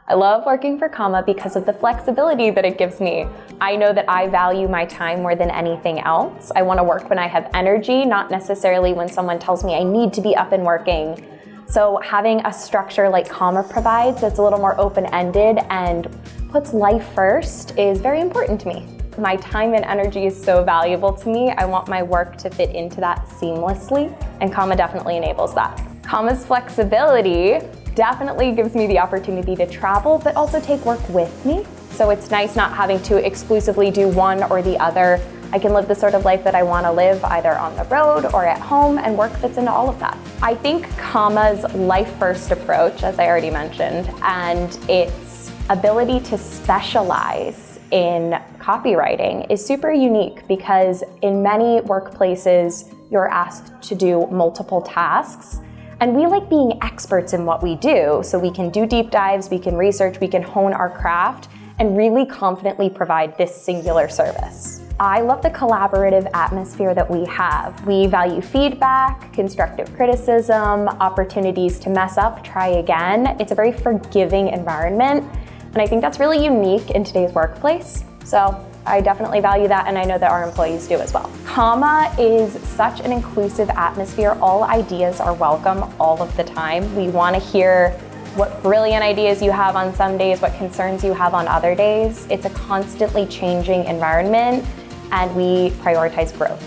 I love working for Comma because of the flexibility that it gives me. I know that I value my time more than anything else. I want to work when I have energy, not necessarily when someone tells me I need to be up and working. So having a structure like Comma provides that's a little more open-ended and puts life first is very important to me. My time and energy is so valuable to me. I want my work to fit into that seamlessly, and Comma definitely enables that. Comma's flexibility definitely gives me the opportunity to travel, but also take work with me. So it's nice not having to exclusively do one or the other. I can live the sort of life that I want to live either on the road or at home, and work fits into all of that. I think Comma's life-first approach, as I already mentioned, and its ability to specialize in copywriting is super unique because in many workplaces, you're asked to do multiple tasks. And we like being experts in what we do, so we can do deep dives, we can research, we can hone our craft, and really confidently provide this singular service. I love the collaborative atmosphere that we have. We value feedback, constructive criticism, opportunities to mess up, try again. It's a very forgiving environment, and I think that's really unique in today's workplace. So I definitely value that, and I know that our employees do as well. Comma is such an inclusive atmosphere. All ideas are welcome all of the time. We want to hear what brilliant ideas you have on some days, what concerns you have on other days. It's a constantly changing environment, and we prioritize growth.